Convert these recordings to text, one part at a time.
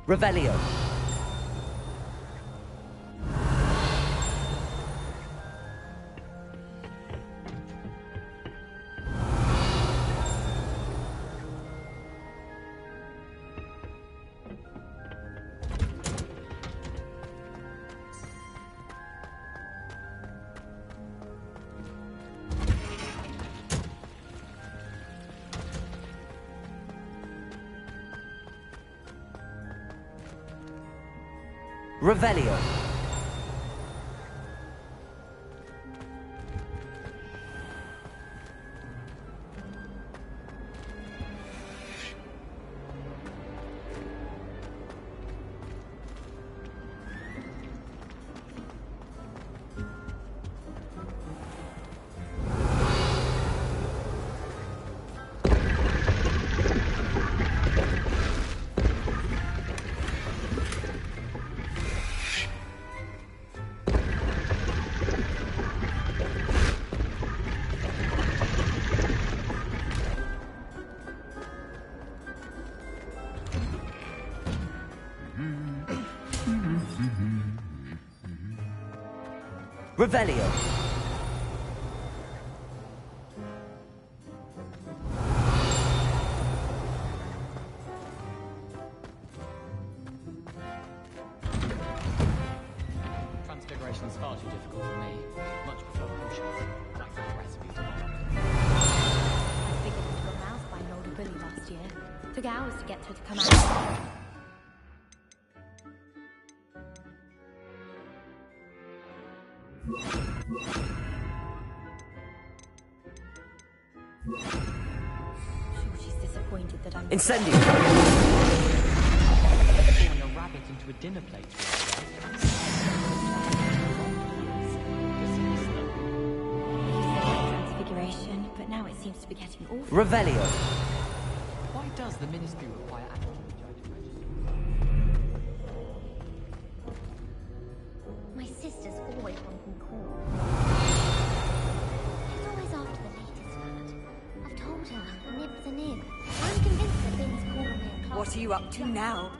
Revelio. Revelio. Revelio. Transfiguration is far too difficult for me. Much prefer potions. Like that recipe to unlock. I figured into a mouse by an older bully last year. Took hours to get her to come out. Sure, she's disappointed that I'm... Incendio. Turning a rabbit into a dinner plate. Transfiguration, but now it seems to be getting awful. Revelio. Why does the ministry require active judge to register? My sister's always wanting corn. She's always after the latest fad. I've told her, nib's a nib. I'm convinced that Ben's corn and class. What are you up to now?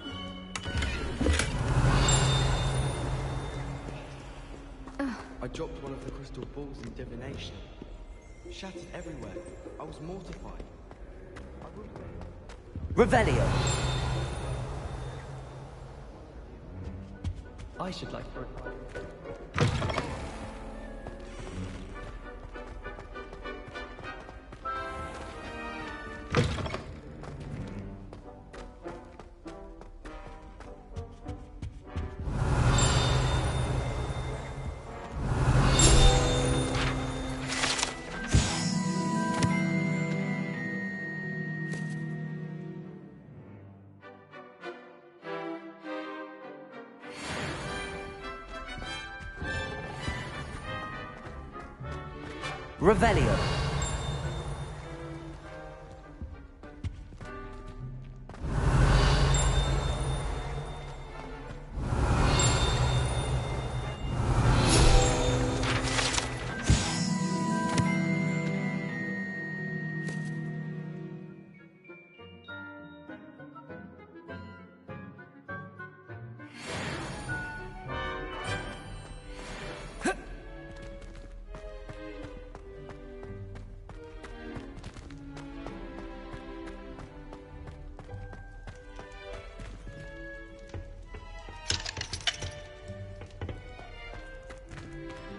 I dropped one of the crystal balls in divination. Shattered everywhere. I was mortified. Revelio. I should like to... Revelio.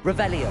Revelio.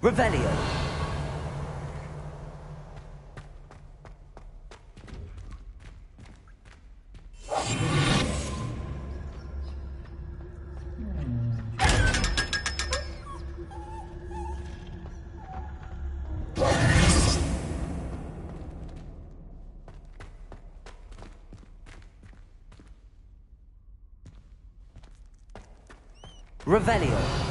Revelio. Revelio.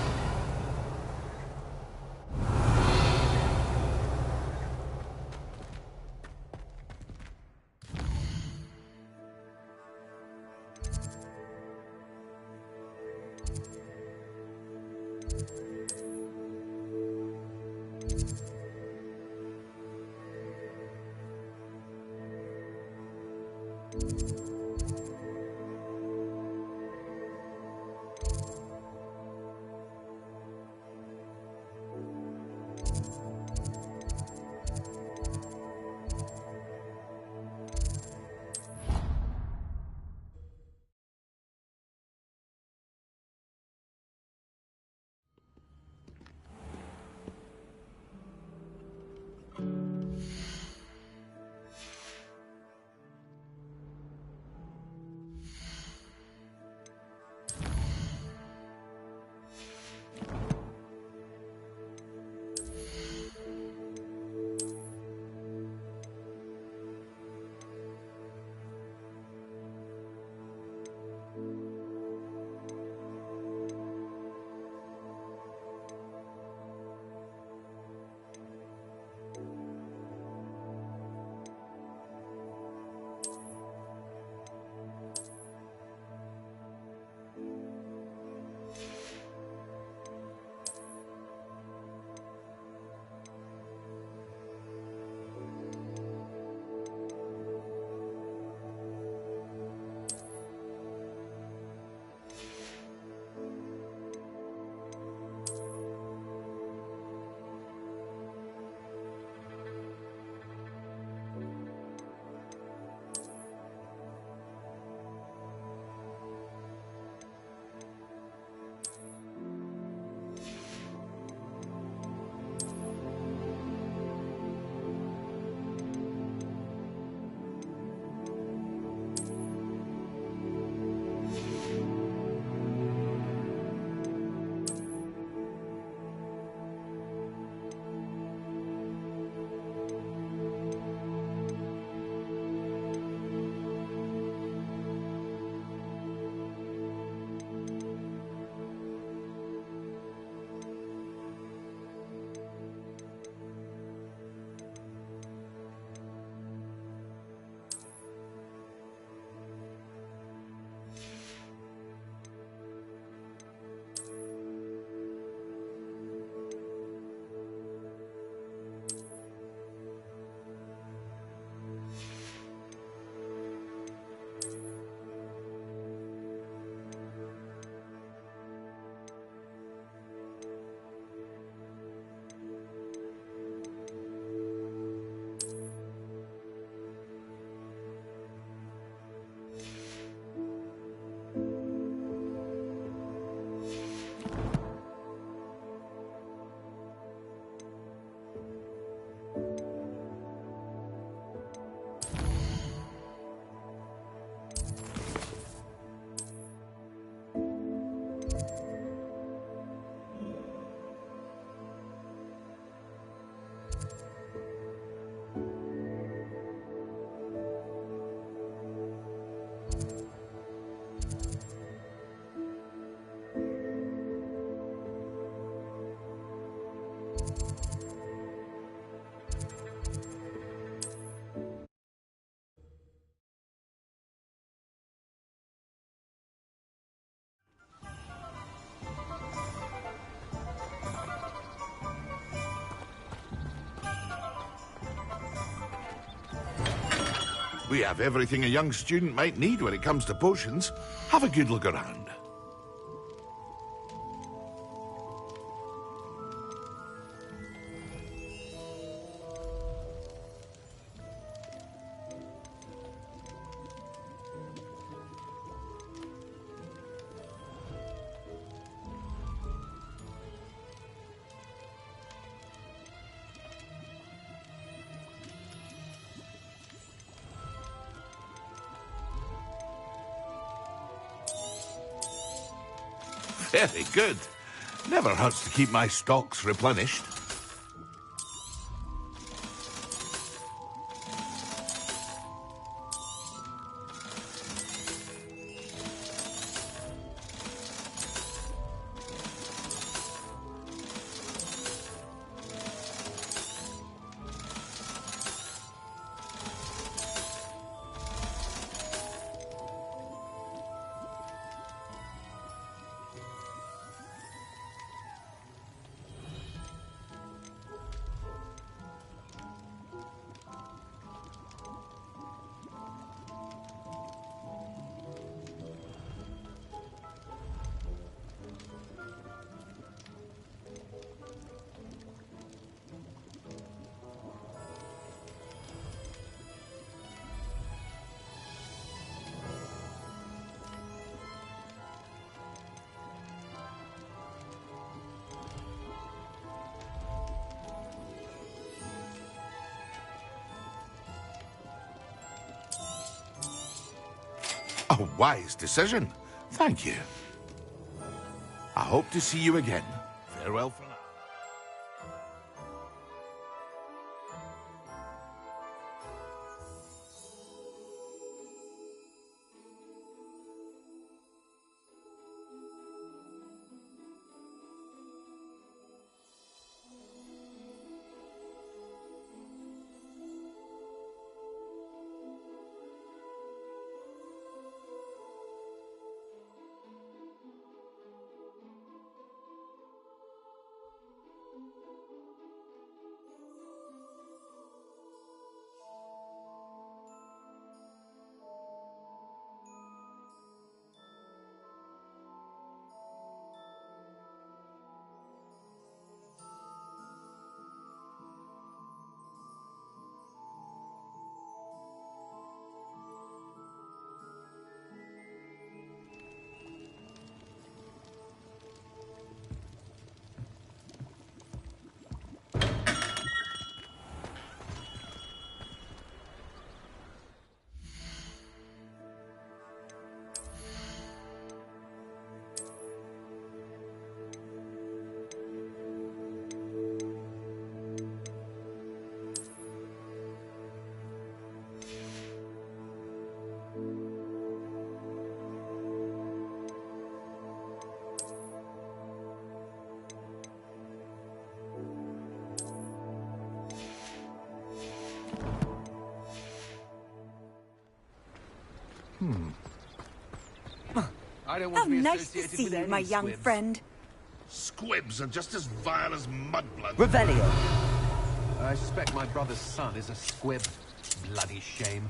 We have everything a young student might need when it comes to potions. Have a good look around. Very good. Never hurts to keep my stocks replenished. A wise decision. Thank you. I hope to see you again. Farewell for now. I don't How want to be nice to associated see with you, any my young squibs. friend. Squibs are just as vile as mudblood. Revelio. I suspect my brother's son is a squib. Bloody shame.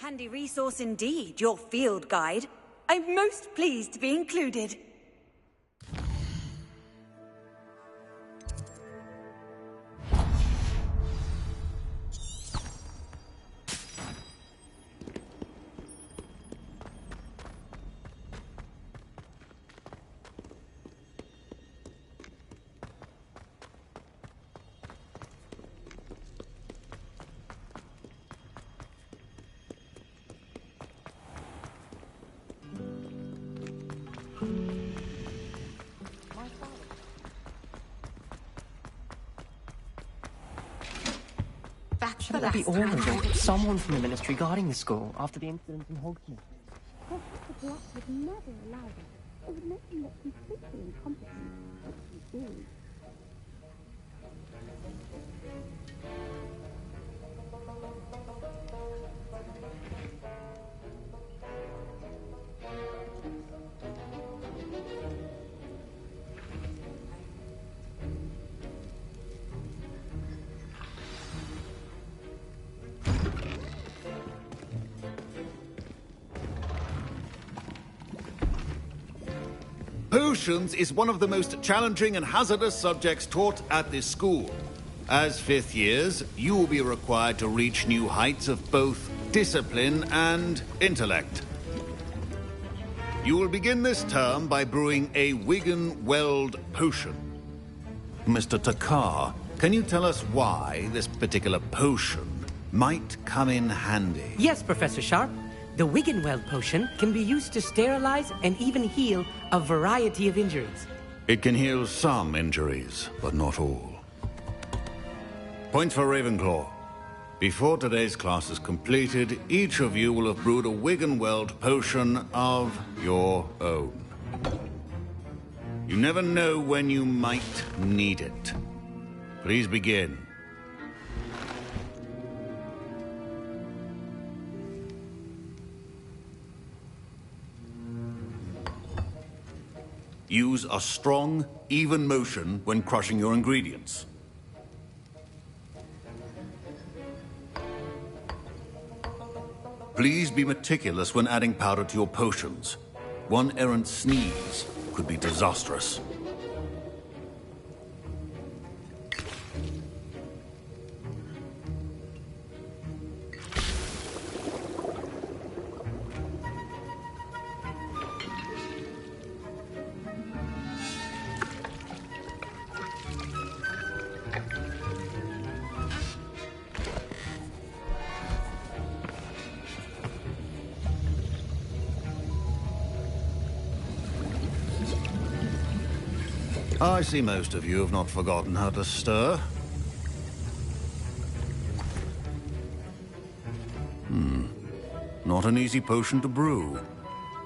Handy resource indeed, your field guide. I'm most pleased to be included. that there'd be Ormond or someone from the ministry guarding the school after the incident in Hogsmeade. Professor Black would never allow that. It would make him look completely incompetent. What he did. Potions is one of the most challenging and hazardous subjects taught at this school. As fifth years, you will be required to reach new heights of both discipline and intellect. You will begin this term by brewing a Wigan Weld potion. Mr. Takar, can you tell us why this particular potion might come in handy? Yes, Professor Sharp. The Wiggenweld potion can be used to sterilize and even heal a variety of injuries. It can heal some injuries, but not all. Points for Ravenclaw. Before today's class is completed, each of you will have brewed a Wiggenweld potion of your own. You never know when you might need it. Please begin. Use a strong, even motion when crushing your ingredients. Please be meticulous when adding powder to your potions. One errant sneeze could be disastrous. I see most of you have not forgotten how to stir. Not an easy potion to brew.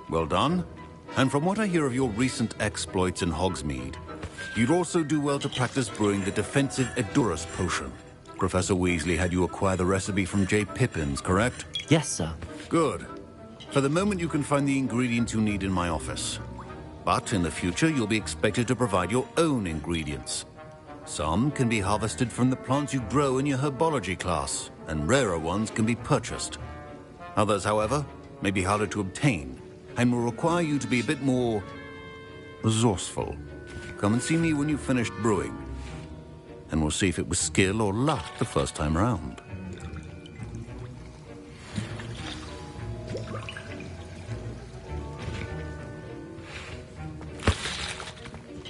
Well done. And from what I hear of your recent exploits in Hogsmeade, you'd also do well to practice brewing the defensive Edurus potion. Professor Weasley had you acquire the recipe from J. Pippins, correct? Yes, sir. Good. For the moment, you can find the ingredients you need in my office. But in the future, you'll be expected to provide your own ingredients. Some can be harvested from the plants you grow in your herbology class, and rarer ones can be purchased. Others, however, may be harder to obtain, and will require you to be a bit more resourceful. Come and see me when you've finished brewing, and we'll see if it was skill or luck the first time round.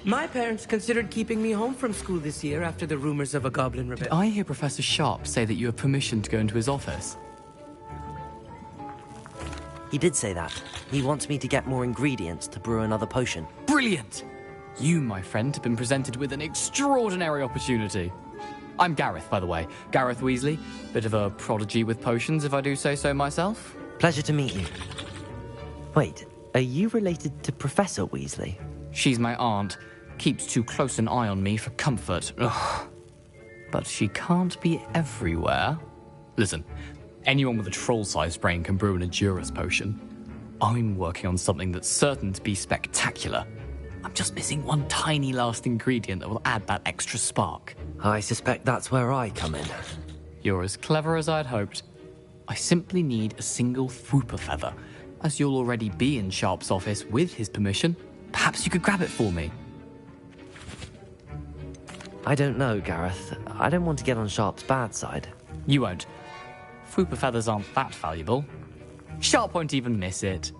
My parents considered keeping me home from school this year after the rumors of a goblin rebellion. I hear Professor Sharp say that you have permission to go into his office. He did say that. He wants me to get more ingredients to brew another potion. Brilliant! You, my friend, have been presented with an extraordinary opportunity. I'm Gareth, by the way. Gareth Weasley. Bit of a prodigy with potions, if I do say so myself. Pleasure to meet you. Wait, are you related to Professor Weasley? She's my aunt. Keeps too close an eye on me for comfort. Ugh. But she can't be everywhere. Listen, anyone with a troll-sized brain can brew an Edurus potion. I'm working on something that's certain to be spectacular. I'm just missing one tiny last ingredient that will add that extra spark. I suspect that's where I come in. You're as clever as I'd hoped. I simply need a single Fwooper feather. As you'll already be in Sharp's office with his permission, perhaps you could grab it for me. I don't know, Gareth. I don't want to get on Sharp's bad side. You won't. Fwooper feathers aren't that valuable. Sharp won't even miss it.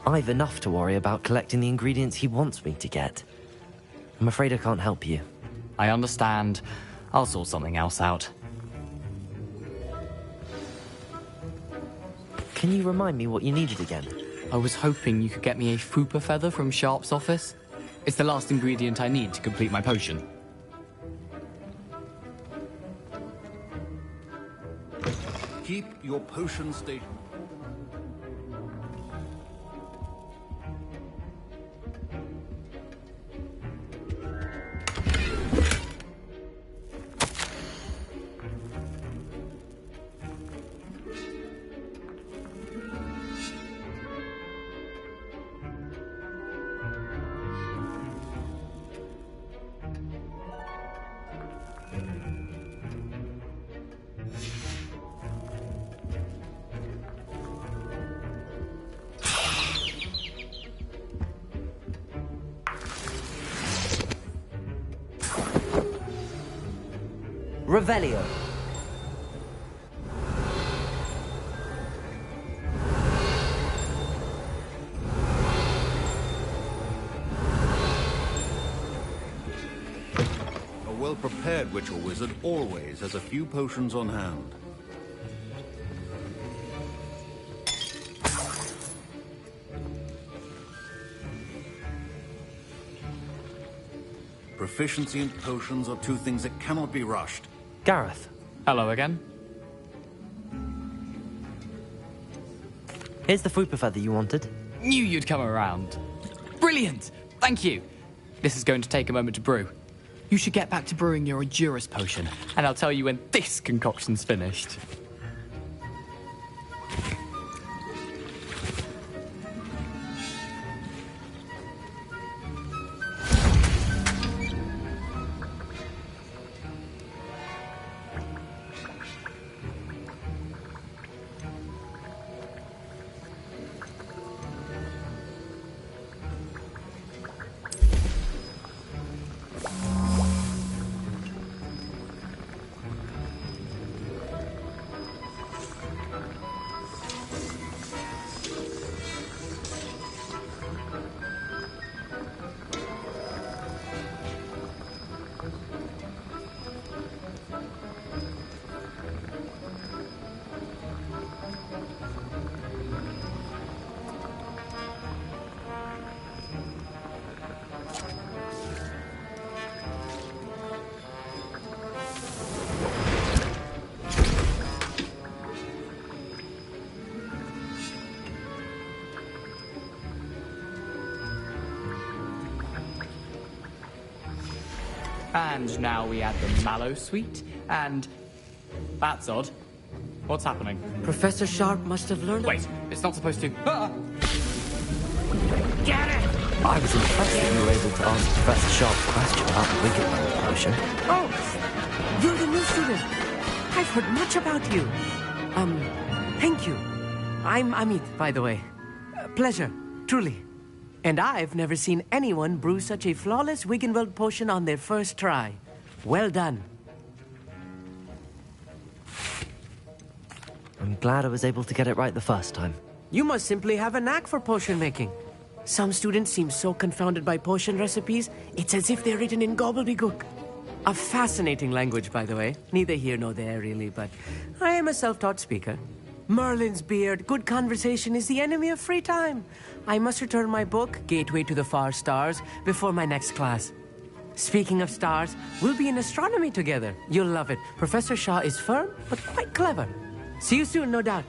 I've enough to worry about collecting the ingredients he wants me to get. I'm afraid I can't help you. I understand. I'll sort something else out. Can you remind me what you needed again? I was hoping you could get me a Fwooper feather from Sharp's office. It's the last ingredient I need to complete my potion. Keep your potion station. Revelio. A well-prepared witch or wizard always has a few potions on hand. Proficiency and potions are two things that cannot be rushed. Gareth, Hello again. here's the Fupa feather you wanted. Knew you'd come around. Brilliant! Thank you. This is going to take a moment to brew. You should get back to brewing your Endurance potion, and I'll tell you when this concoction's finished. And now we add the mallow sweet, and... That's odd. What's happening? Professor Sharp must have learned... Wait, it's not supposed to... Ah! Get it! I was impressed that you were able to answer Professor Sharp's question about the Wicked potion. Oh, you're the new student. I've heard much about you. Thank you. I'm Amit, by the way. Pleasure, truly. And I've never seen anyone brew such a flawless Wiggenweld potion on their first try. Well done. I'm glad I was able to get it right the first time. You must simply have a knack for potion making. Some students seem so confounded by potion recipes, it's as if they're written in gobbledygook. A fascinating language, by the way. Neither here nor there, really, but I am a self-taught speaker. Merlin's beard, good conversation is the enemy of free time. I must return my book, Gateway to the Far Stars, before my next class. Speaking of stars, we'll be in astronomy together. You'll love it. Professor Shah is firm, but quite clever. See you soon, no doubt.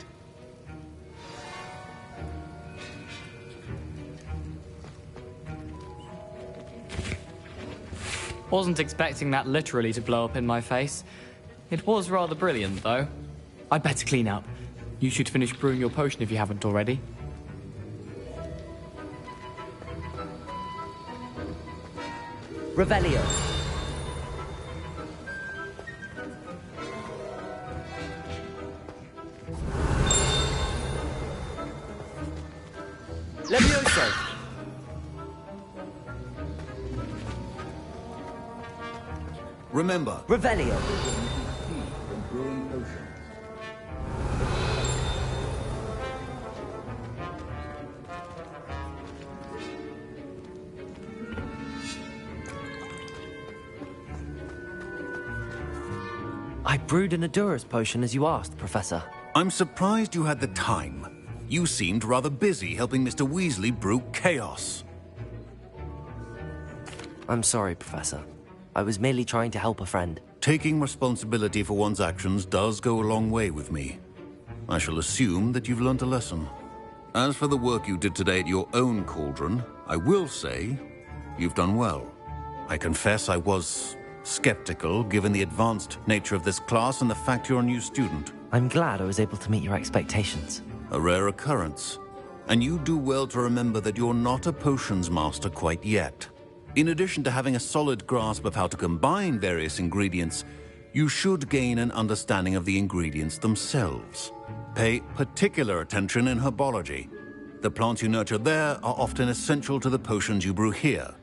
Wasn't expecting that literally to blow up in my face. It was rather brilliant, though. I'd better clean up. You should finish brewing your potion if you haven't already. Revelio. Levioso. Remember, Revelio. I brewed an Adura's potion as you asked, Professor. I'm surprised you had the time. You seemed rather busy helping Mr. Weasley brew chaos. I'm sorry, Professor. I was merely trying to help a friend. Taking responsibility for one's actions does go a long way with me. I shall assume that you've learnt a lesson. As for the work you did today at your own cauldron, I will say you've done well. I confess I was skeptical, given the advanced nature of this class and the fact you're a new student. I'm glad I was able to meet your expectations. A rare occurrence. And you do well to remember that you're not a potions master quite yet. In addition to having a solid grasp of how to combine various ingredients, you should gain an understanding of the ingredients themselves. Pay particular attention in herbology. The plants you nurture there are often essential to the potions you brew here.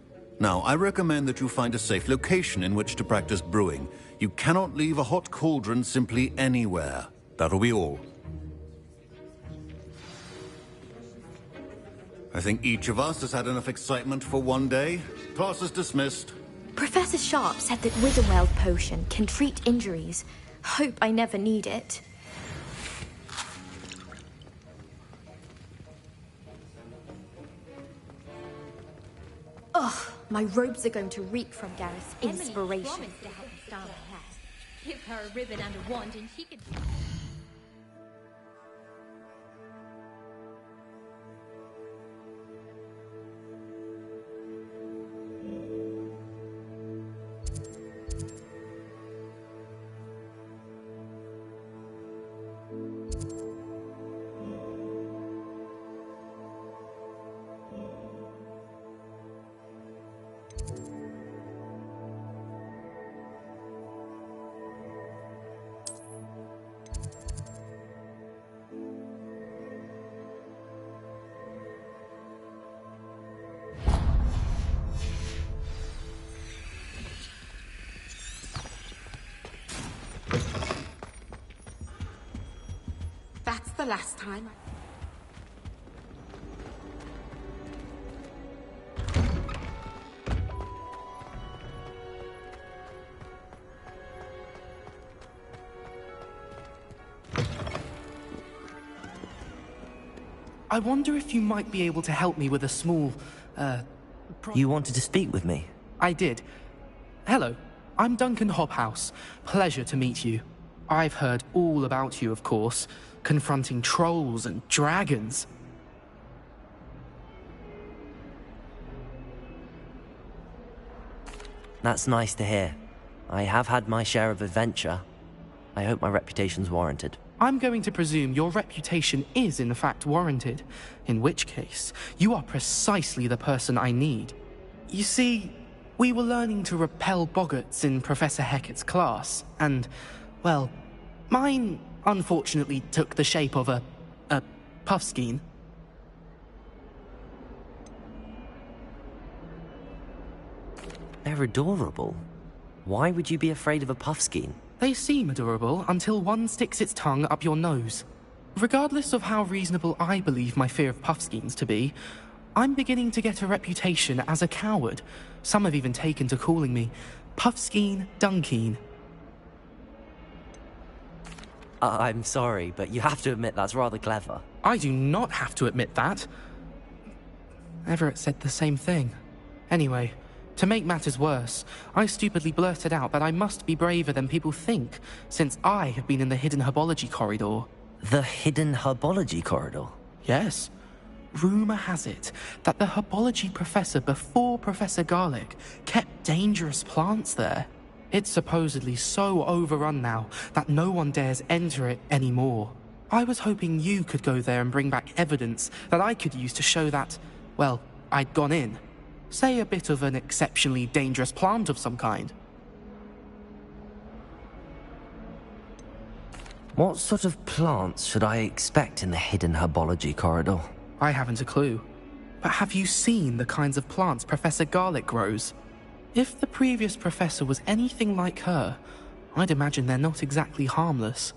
Now, I recommend that you find a safe location in which to practice brewing. You cannot leave a hot cauldron simply anywhere. That'll be all. I think each of us has had enough excitement for one day. Class is dismissed. Professor Sharp said that Witherweld potion can treat injuries. Hope I never need it. Ugh, my robes are going to reek from Gareth's inspiration. Emily promised to help me style my hair. Give her a ribbon and a wand and she could... That's the last time. I wonder if you might be able to help me with a small, You wanted to speak with me? I did. Hello, I'm Duncan Hobhouse. Pleasure to meet you. I've heard all about you, of course, confronting trolls and dragons. That's nice to hear. I have had my share of adventure. I hope my reputation's warranted. I'm going to presume your reputation is in fact warranted, in which case, you are precisely the person I need. You see, we were learning to repel boggarts in Professor Hecat's class, and, well, mine unfortunately took the shape of a puffskein. They're adorable. Why would you be afraid of a puffskein? They seem adorable until one sticks its tongue up your nose. Regardless of how reasonable I believe my fear of puffskeins to be, I'm beginning to get a reputation as a coward. Some have even taken to calling me Puffskein Dunkeen. I'm sorry, but you have to admit that's rather clever. I do not have to admit that. Everett said the same thing. Anyway, to make matters worse, I stupidly blurted out that I must be braver than people think, since I have been in the hidden herbology corridor. The hidden herbology corridor? Yes. Rumor has it that the herbology professor before Professor Garlic kept dangerous plants there. It's supposedly so overrun now that no one dares enter it anymore. I was hoping you could go there and bring back evidence that I could use to show that, well, I'd gone in. Say a bit of an exceptionally dangerous plant of some kind. What sort of plants should I expect in the hidden herbology corridor? I haven't a clue. But have you seen the kinds of plants Professor Garlic grows? If the previous professor was anything like her, I'd imagine they're not exactly harmless.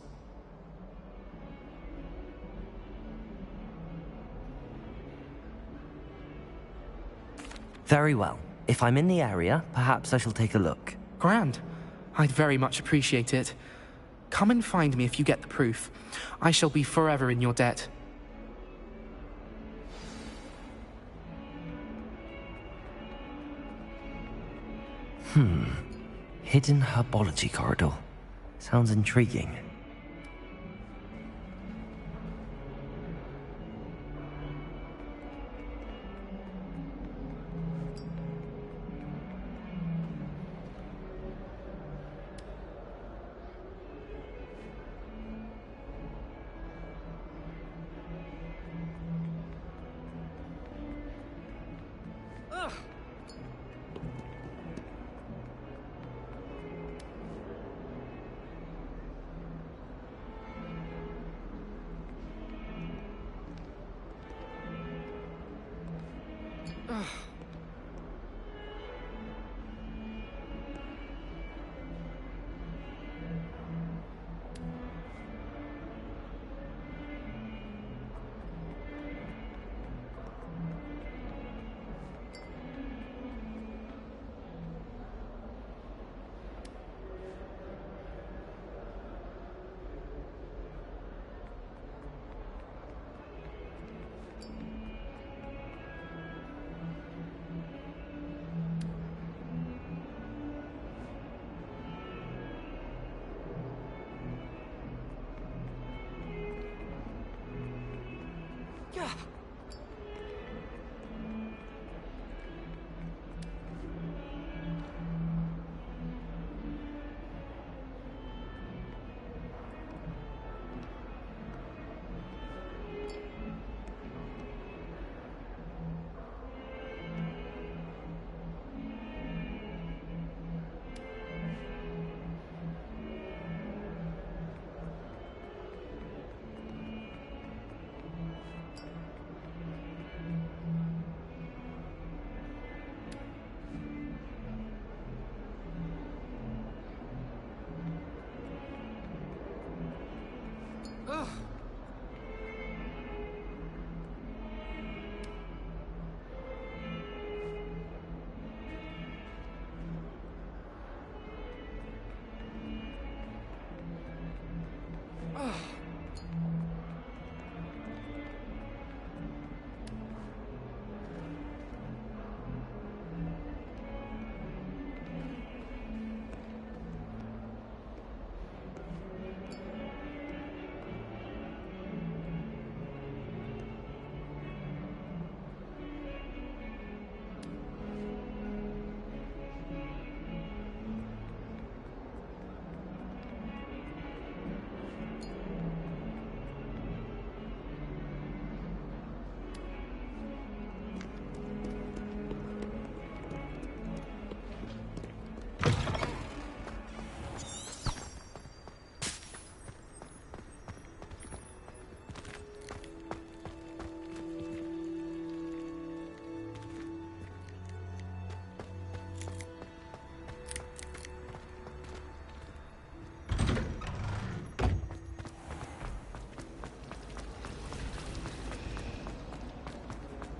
Very well. If I'm in the area, perhaps I shall take a look. Grand. I'd very much appreciate it. Come and find me if you get the proof. I shall be forever in your debt. Hidden herbology corridor. Sounds intriguing.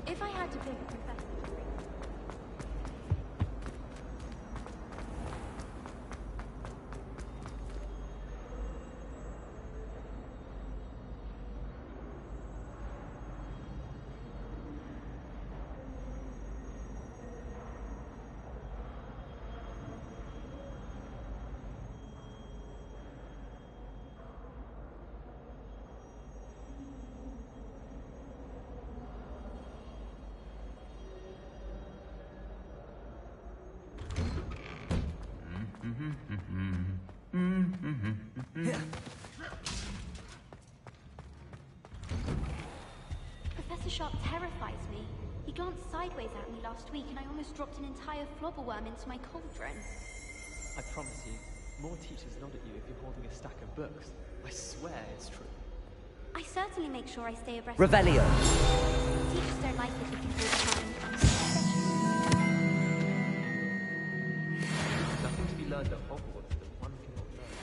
If I had to pick a professor to bring... Professor Sharp terrifies me. He glanced sideways at me last week and I almost dropped an entire flobberworm into my cauldron. I promise you, more teachers nod at you if you're holding a stack of books. I swear it's true. I certainly make sure I stay abreast Revelio. of teachers don't like it if you fall behind. There's nothing to be learned at Hogwarts that one cannot learn.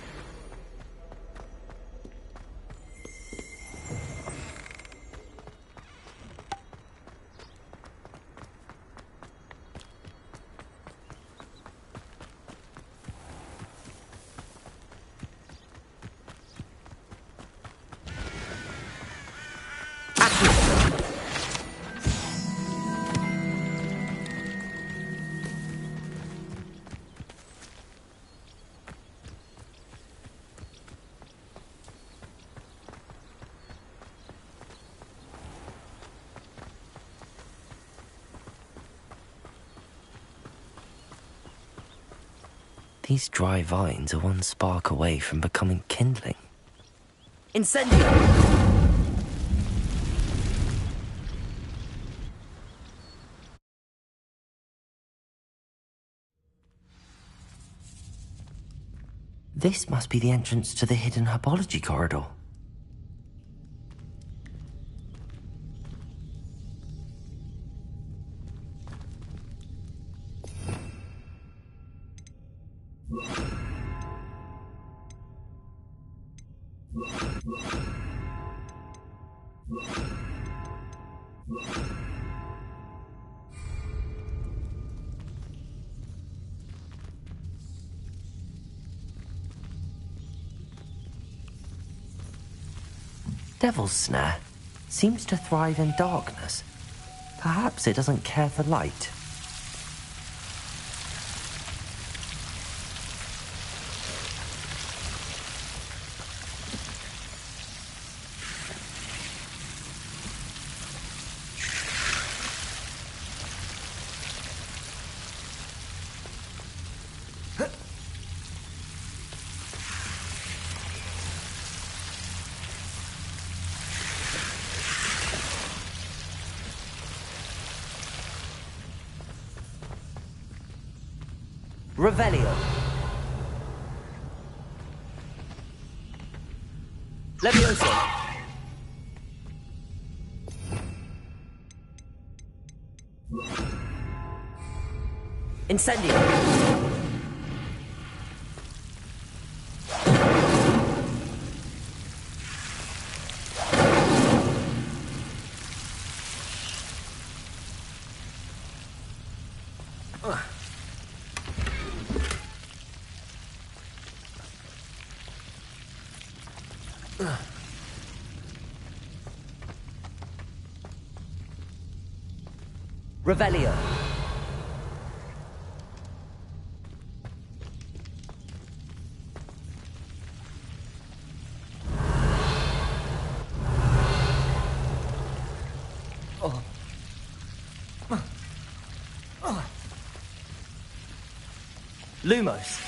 These dry vines are one spark away from becoming kindling. Incendio! This must be the entrance to the hidden herbology corridor. Devil's Snare seems to thrive in darkness. Perhaps it doesn't care for light. Revelio. Levioso. Incendio. Revelio. Lumos.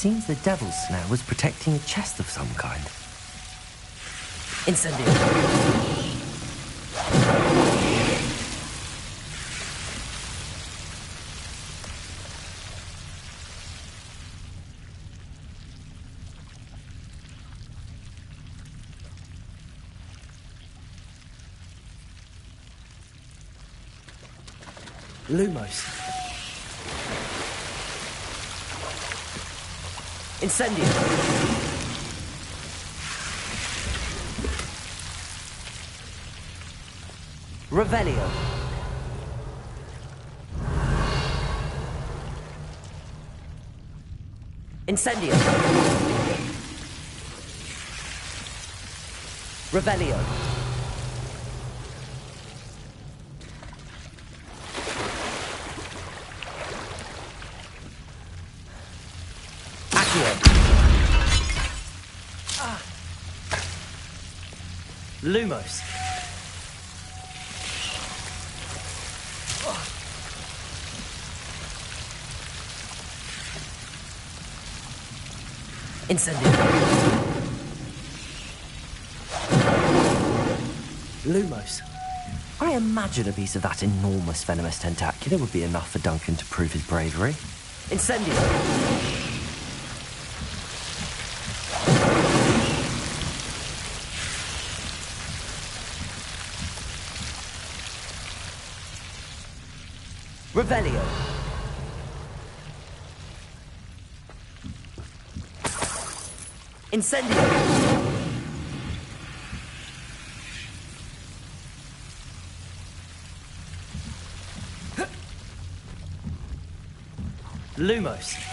Seems the devil's snare was protecting a chest of some kind. Incendio. Lumos. Incendio. Revelio. Incendio. Revelio. Lumos. Incendio. Lumos. I imagine a piece of that enormous venomous tentacula would be enough for Duncan to prove his bravery. Incendio. Revelio. Incendio. Lumos.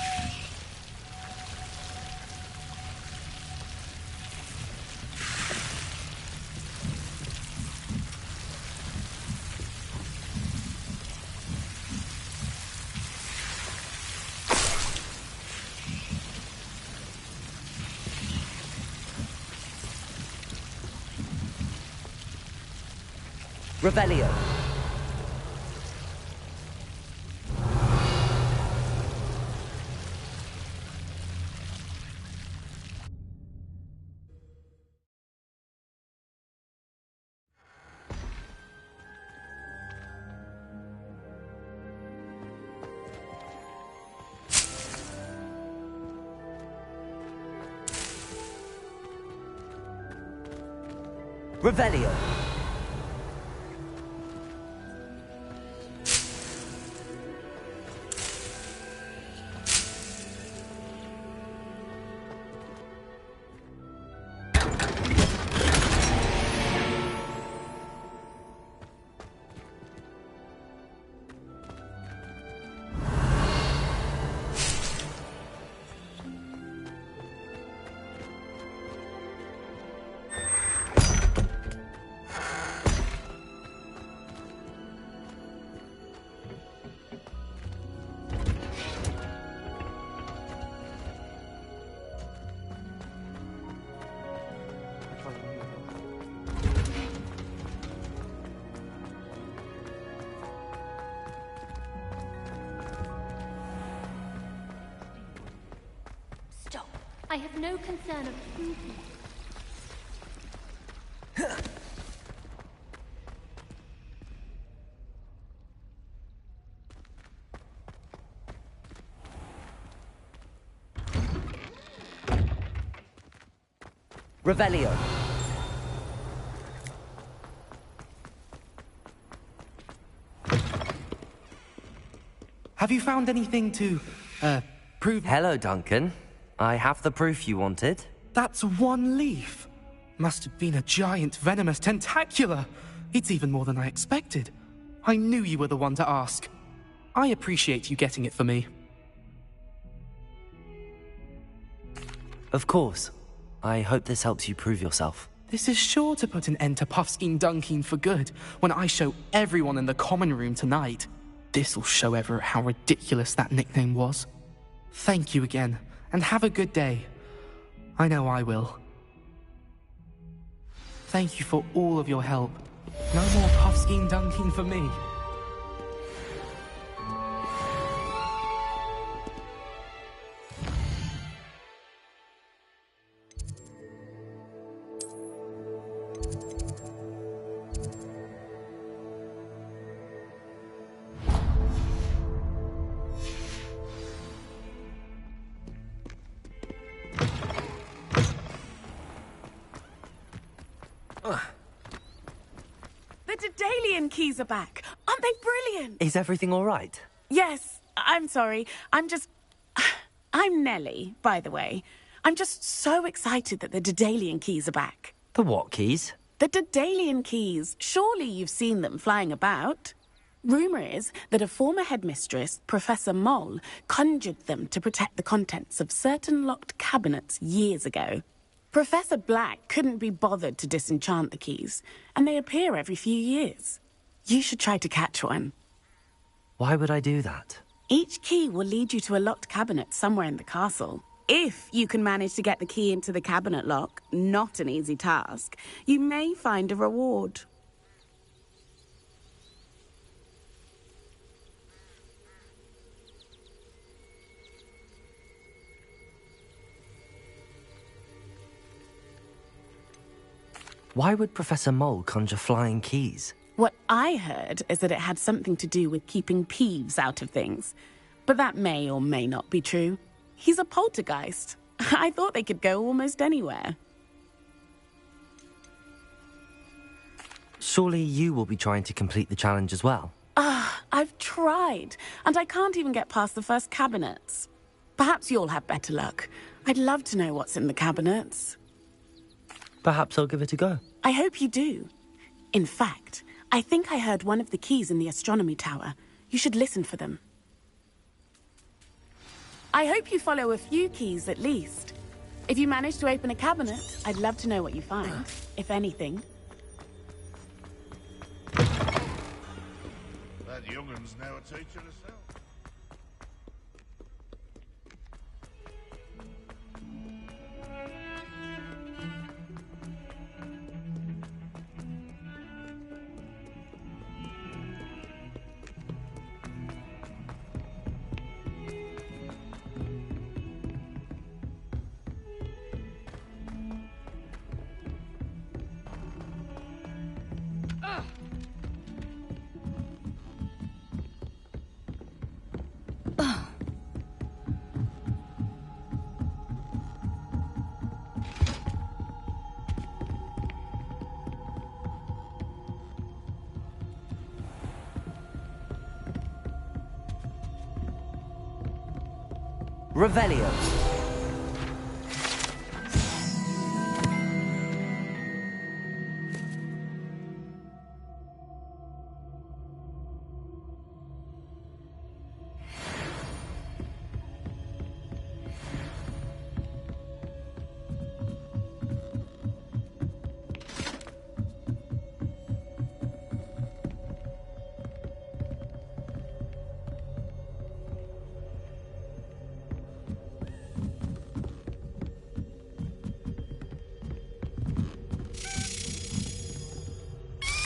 Revelio. Revelio. I have no concern of who he Revelio. Have you found anything to, prove... Hello, Duncan. I have the proof you wanted. That's one leaf. Must have been a giant venomous tentacula. It's even more than I expected. I knew you were the one to ask. I appreciate you getting it for me. Of course. I hope this helps you prove yourself. This is sure to put an end to Puffskein Dunkeen for good when I show everyone in the common room tonight. This'll show Everett how ridiculous that nickname was. Thank you again, and have a good day. I know I will. Thank you for all of your help. No more Puffskein Dunkeen for me. The Daedalian keys are back. Aren't they brilliant? Is everything all right? Yes, I'm sorry. I'm Nellie, by the way. I'm just so excited that the Daedalian keys are back. The what keys? The Daedalian keys. Surely you've seen them flying about. Rumour is that a former headmistress, Professor Moll, conjured them to protect the contents of certain locked cabinets years ago. Professor Black couldn't be bothered to disenchant the keys, and they appear every few years. You should try to catch one. Why would I do that? Each key will lead you to a locked cabinet somewhere in the castle. If you can manage to get the key into the cabinet lock, not an easy task, you may find a reward. Why would Professor Moll conjure flying keys? What I heard is that it had something to do with keeping Peeves out of things. But that may or may not be true. He's a poltergeist. I thought they could go almost anywhere. Surely you will be trying to complete the challenge as well. I've tried, and I can't even get past the first cabinets. Perhaps you'll have better luck. I'd love to know what's in the cabinets. Perhaps I'll give it a go. I hope you do. In fact, I think I heard one of the keys in the astronomy tower. You should listen for them. I hope you follow a few keys at least. If you manage to open a cabinet, I'd love to know what you find, if anything. That young'un's now a teacher herself. Revelio.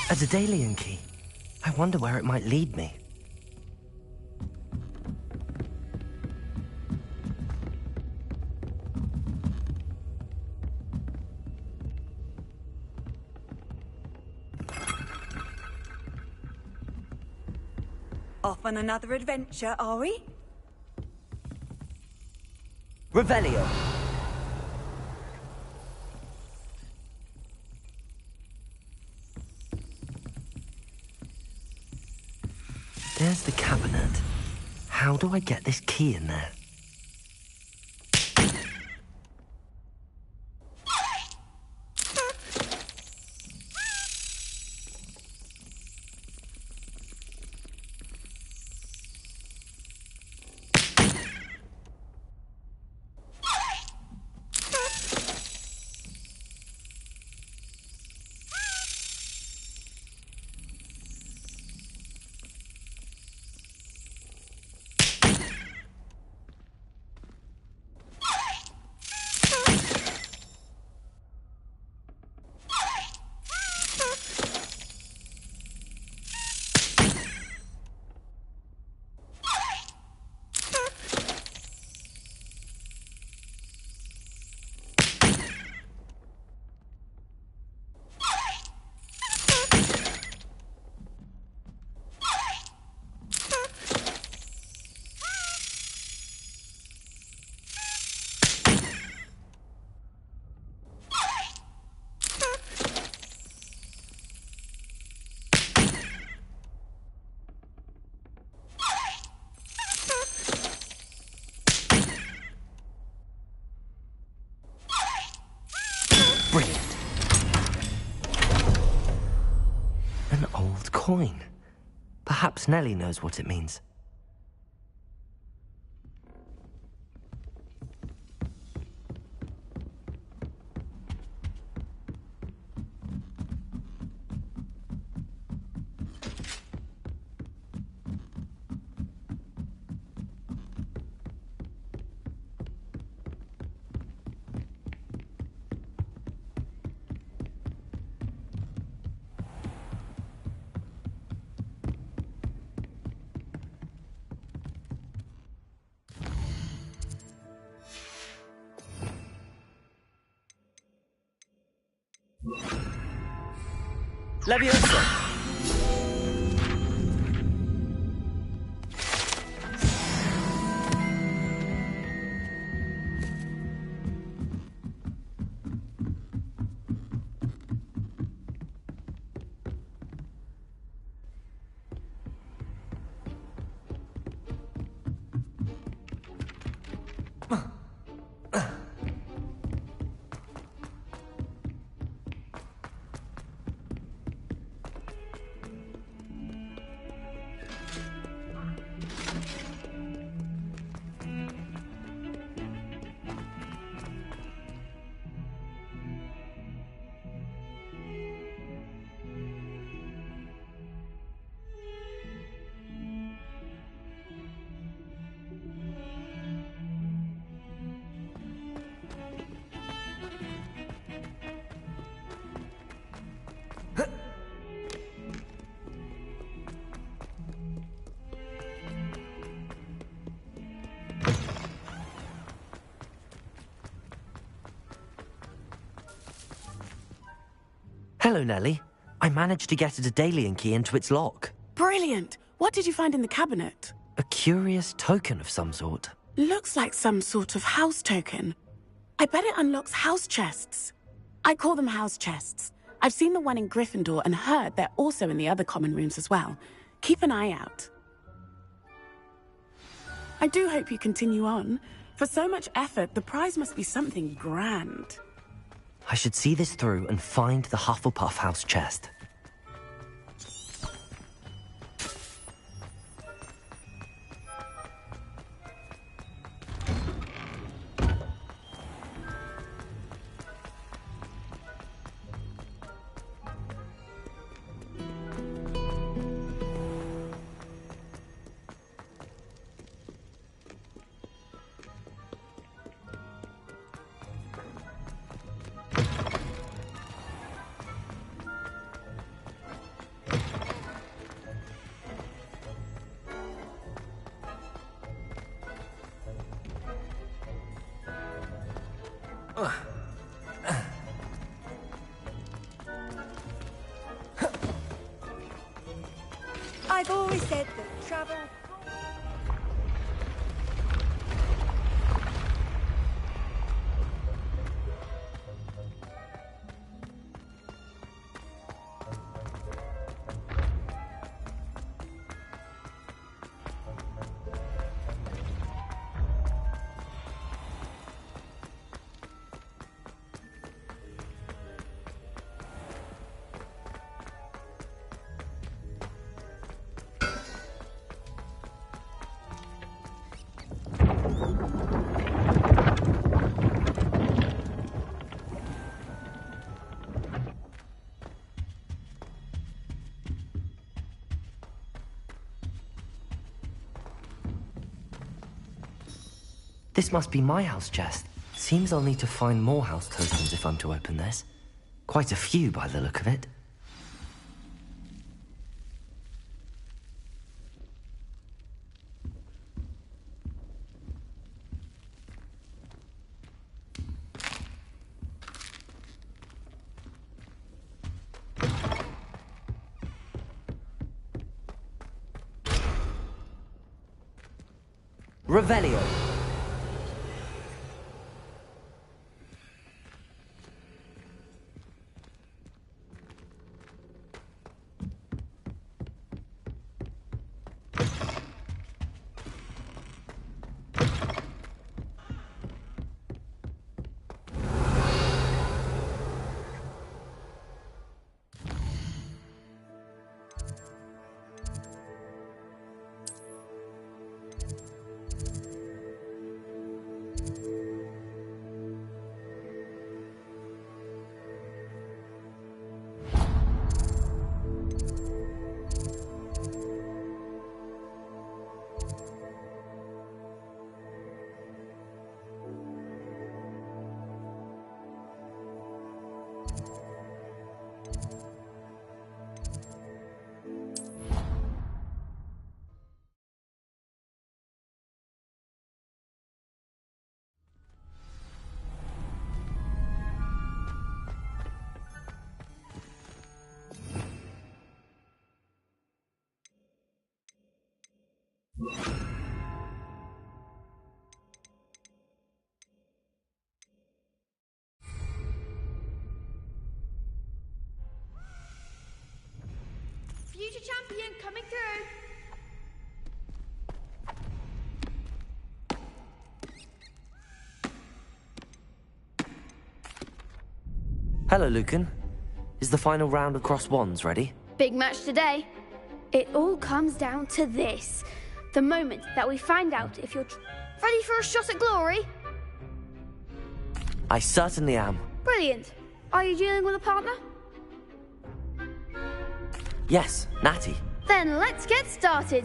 A Daedalian key. I wonder where it might lead me. Off on another adventure, are we? Revelio. There's the cabinet. How do I get this key in there? Brilliant. An old coin. Perhaps Nellie knows what it means. Leviosa. Hello, Nellie. I managed to get a Daedalian key into its lock. Brilliant! What did you find in the cabinet? A curious token of some sort. Looks like some sort of house token. I bet it unlocks house chests. I call them house chests. I've seen the one in Gryffindor and heard they're also in the other common rooms as well. Keep an eye out. I do hope you continue on. For so much effort, the prize must be something grand. I should see this through and find the Hufflepuff house chest. I've always said that travel. This must be my house chest. Seems I'll need to find more house tokens if I'm to open this. Quite a few by the look of it. Revelio. Future champion coming through. Hello, Lucan. Is the final round of cross wands ready? Big match today. It all comes down to this. The moment that we find out if you're ready for a shot at glory. I certainly am. Brilliant. Are you dealing with a partner? Yes, Natty. Then let's get started.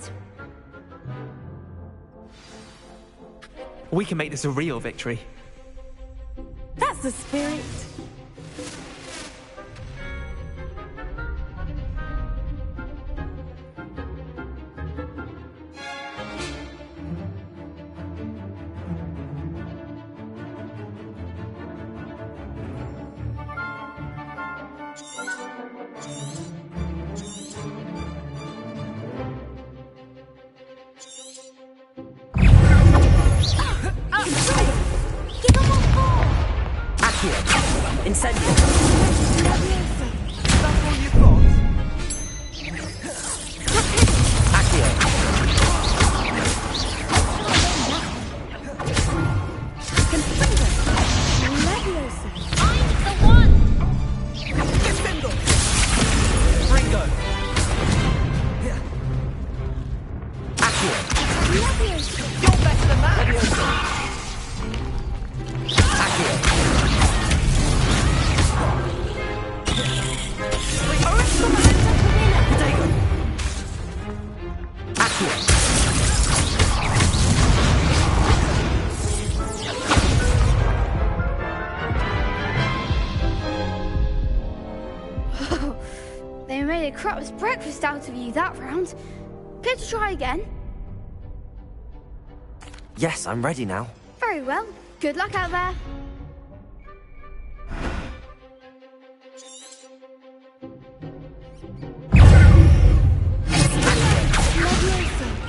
We can make this a real victory. That's the spirit. Incendio. That's all you've got? Accio. I'm the one! Defendo! Ringo! Accio. You're better than that! Accio. Potato. Accio. They made a crap's breakfast out of you that round. Care to try again? Yes, I'm ready now. Very well. Good luck out there. Leviosa.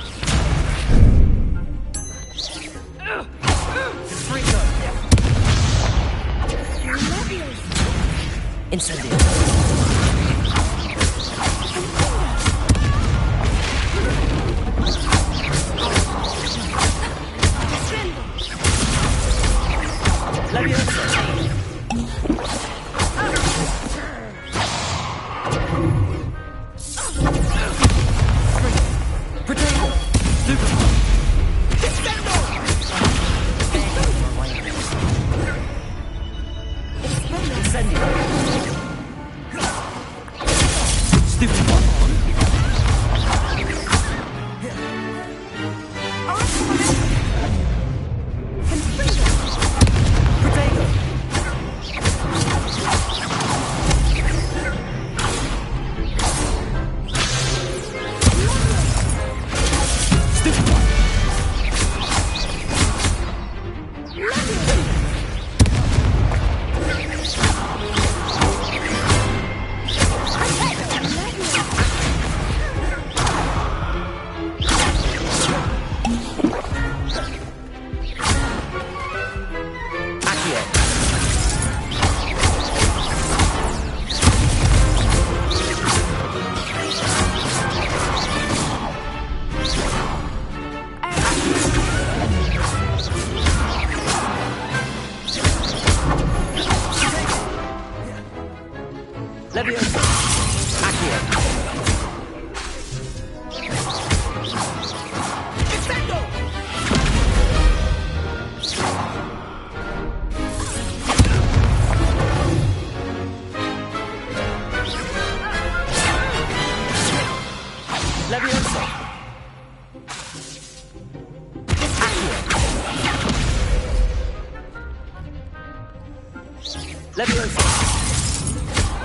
Incendio.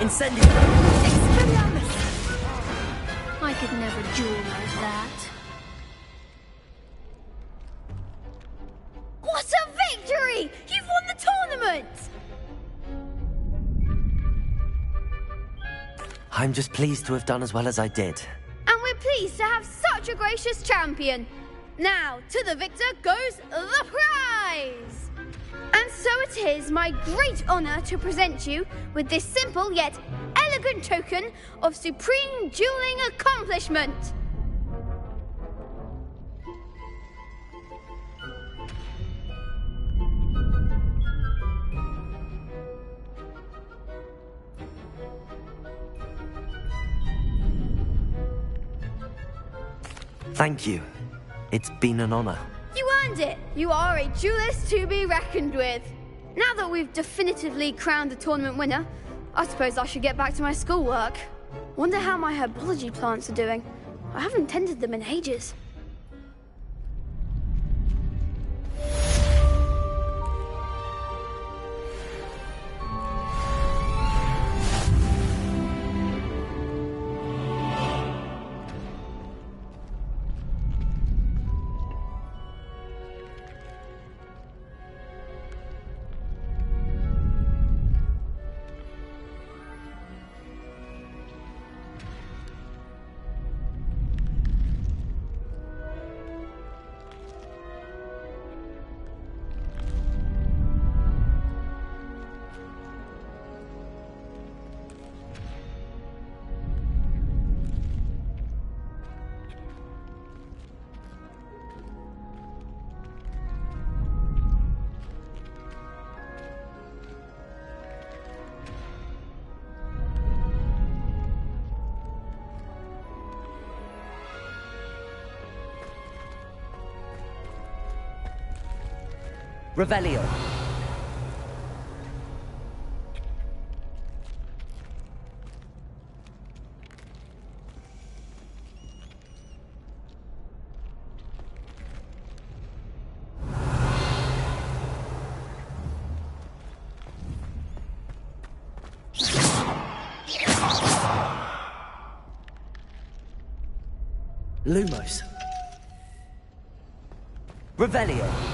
Incendio! Expelliarmus! I could never duel like that. What a victory! You've won the tournament! I'm just pleased to have done as well as I did. And we're pleased to have such a gracious champion. Now, to the victor goes the prize! And so it is my great honor to present you with this simple yet elegant token of supreme dueling accomplishment. Thank you. It's been an honor. You earned it! You are a duelist to be reckoned with. Now that we've definitively crowned the tournament winner, I suppose I should get back to my schoolwork. Wonder how my herbology plants are doing. I haven't tended them in ages. Revelio. Lumos. Revelio.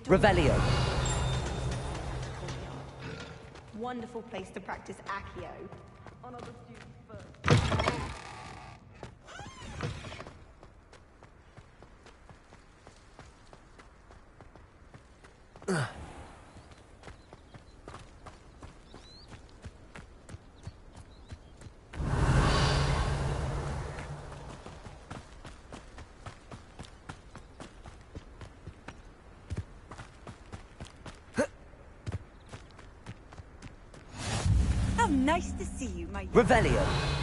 Revelio. Wonderful place to practice Accio. On other students first. How nice to see you, my... Revelio.